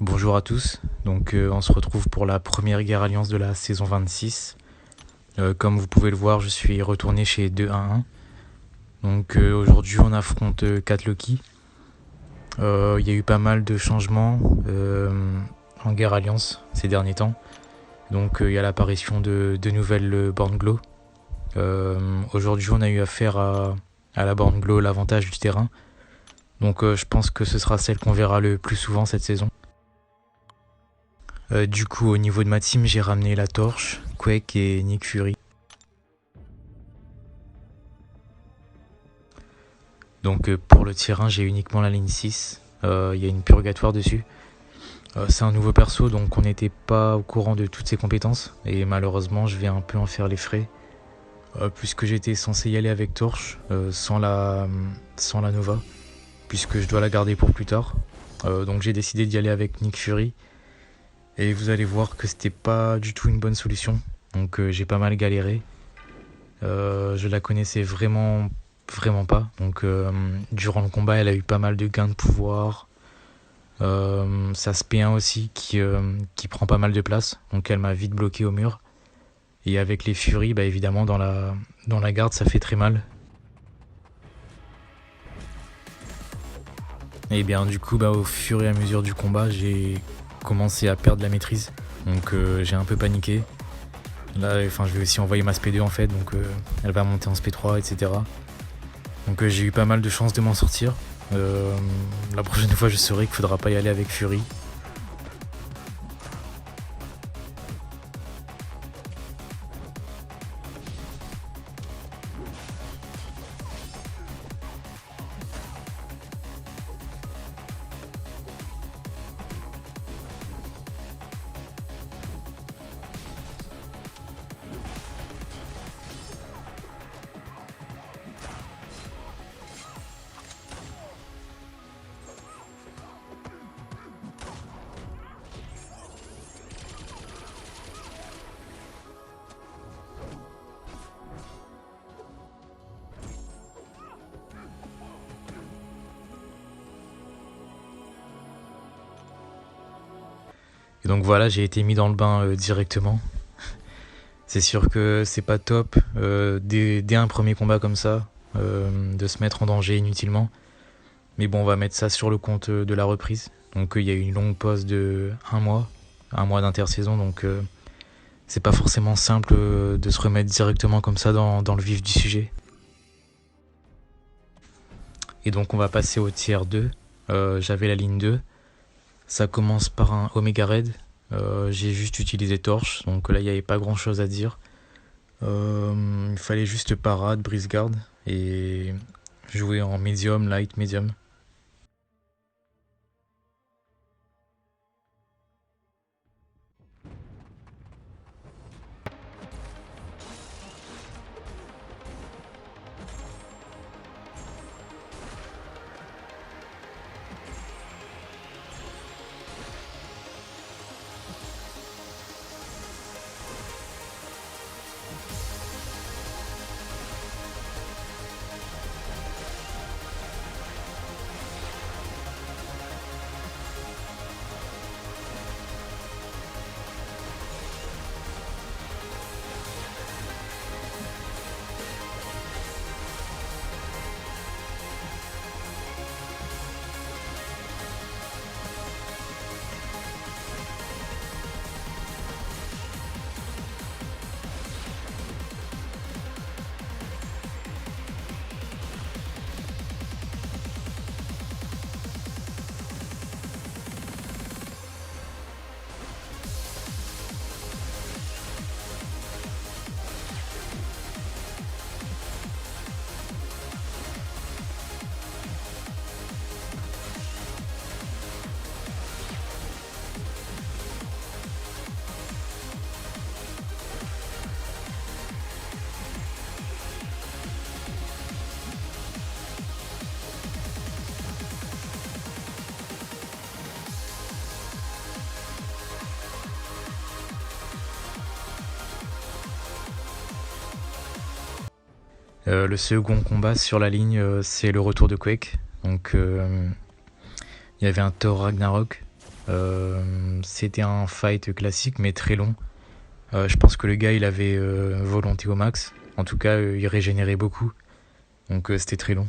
Bonjour à tous, donc on se retrouve pour la première guerre alliance de la saison 26. Comme vous pouvez le voir, je suis retourné chez 2-1-1. Donc aujourd'hui on affronte 4 Loki. Il y a eu pas mal de changements en guerre alliance ces derniers temps. Donc il y a l'apparition de nouvelles Born Glow. Aujourd'hui on a eu affaire à la Born Glow, l'avantage du terrain. Donc je pense que ce sera celle qu'on verra le plus souvent cette saison. Du coup, au niveau de ma team, j'ai ramené la Torche, Quake et Nick Fury. Donc pour le terrain, j'ai uniquement la ligne 6. Il y a une purgatoire dessus. C'est un nouveau perso, donc on n'était pas au courant de toutes ses compétences. Et malheureusement, je vais un peu en faire les frais. Puisque j'étais censé y aller avec Torche, sans la Nova. Puisque je dois la garder pour plus tard. Donc j'ai décidé d'y aller avec Nick Fury. Et vous allez voir que c'était pas du tout une bonne solution. Donc j'ai pas mal galéré. Je la connaissais vraiment pas. Donc durant le combat, elle a eu pas mal de gains de pouvoir. Sa SP1 aussi qui prend pas mal de place. Donc elle m'a vite bloqué au mur. Et avec les Furies, bah évidemment dans la garde ça fait très mal. Et bien du coup, bah, au fur et à mesure du combat, j'ai commencé à perdre la maîtrise. Donc j'ai un peu paniqué. Là, enfin, je vais aussi envoyer ma SP2 en fait, donc elle va monter en SP3, etc. Donc j'ai eu pas mal de chances de m'en sortir. La prochaine fois, je saurai qu'il faudra pas y aller avec Fury. Et donc voilà, j'ai été mis dans le bain directement. C'est sûr que c'est pas top dès un premier combat comme ça, de se mettre en danger inutilement. Mais bon, on va mettre ça sur le compte de la reprise. Donc il y a eu une longue pause de un mois d'intersaison. Donc c'est pas forcément simple de se remettre directement comme ça dans le vif du sujet. Et donc on va passer au tiers 2. J'avais la ligne 2. Ça commence par un Omega Red. J'ai juste utilisé Torche, donc là il n'y avait pas grand chose à dire. Il fallait juste parade, brise garde et jouer en medium, light, medium. Le second combat sur la ligne, c'est le retour de Quake. Donc il y avait un Thor Ragnarok. C'était un fight classique mais très long. Je pense que le gars il avait volonté au max. En tout cas, il régénérait beaucoup. Donc c'était très long.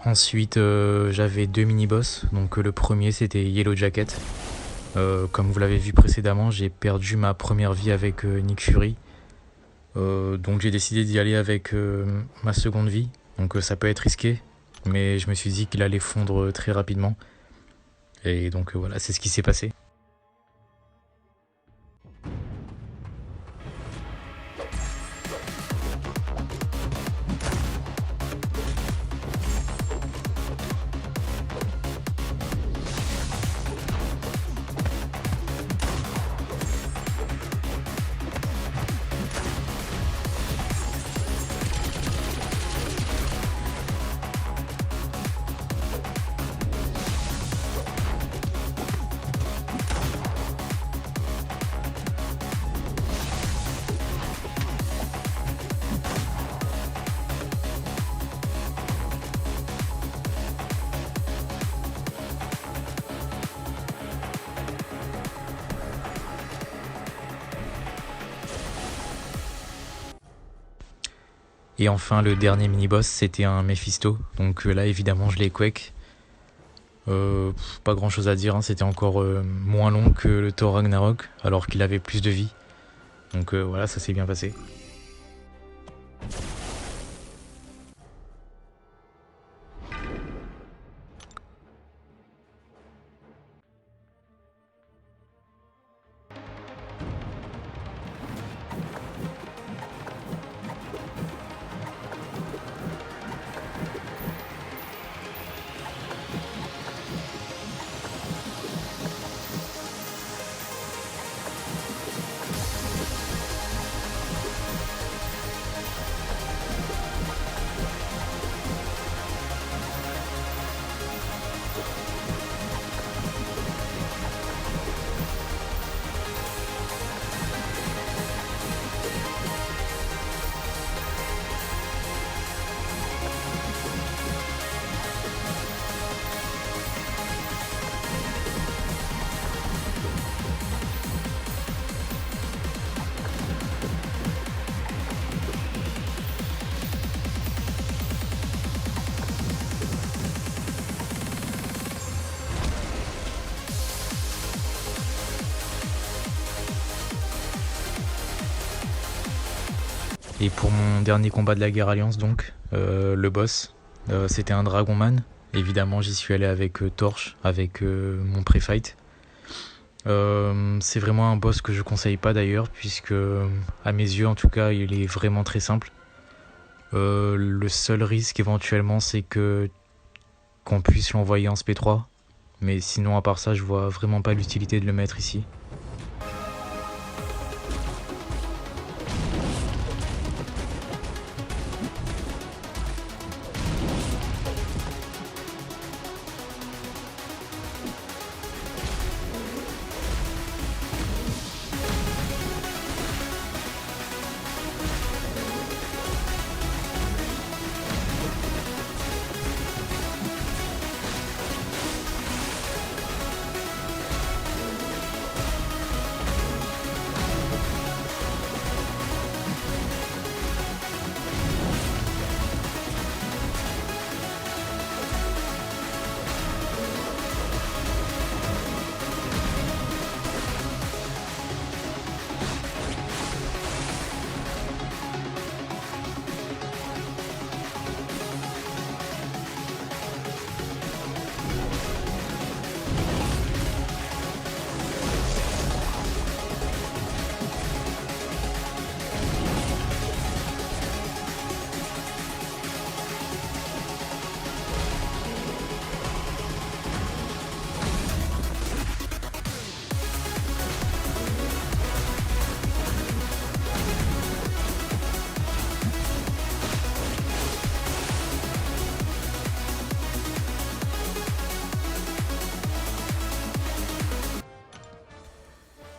Ensuite, j'avais 2 mini-boss. Donc le premier, c'était Yellow Jacket. Comme vous l'avez vu précédemment, j'ai perdu ma première vie avec Nick Fury. Donc j'ai décidé d'y aller avec ma seconde vie. Donc ça peut être risqué, mais je me suis dit qu'il allait fondre très rapidement. Et donc voilà, c'est ce qui s'est passé. Et enfin, le dernier mini-boss, c'était un Mephisto. Donc là, évidemment, je l'ai quake. Pas grand chose à dire, hein. C'était encore moins long que le Thor Ragnarok, alors qu'il avait plus de vie. Donc voilà, ça s'est bien passé. Et pour mon dernier combat de la guerre Alliance, donc, le boss, c'était un Dragonman. Évidemment, j'y suis allé avec Torche, avec mon pré-fight. C'est vraiment un boss que je conseille pas d'ailleurs, puisque à mes yeux en tout cas il est vraiment très simple. Le seul risque éventuellement c'est que qu'on puisse l'envoyer en SP3, mais sinon à part ça je vois vraiment pas l'utilité de le mettre ici.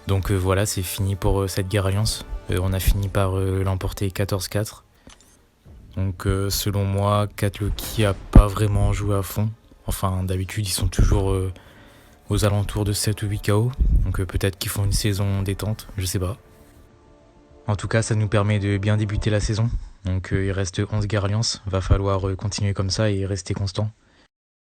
Donc voilà, c'est fini pour cette guerre alliance. On a fini par l'emporter 14-4. Donc selon moi, Katloki a pas vraiment joué à fond. Enfin, d'habitude, ils sont toujours aux alentours de 7 ou 8 KO. Donc peut-être qu'ils font une saison détente, je sais pas. En tout cas, ça nous permet de bien débuter la saison. Donc il reste 11 guerres alliance. Va falloir continuer comme ça et rester constant.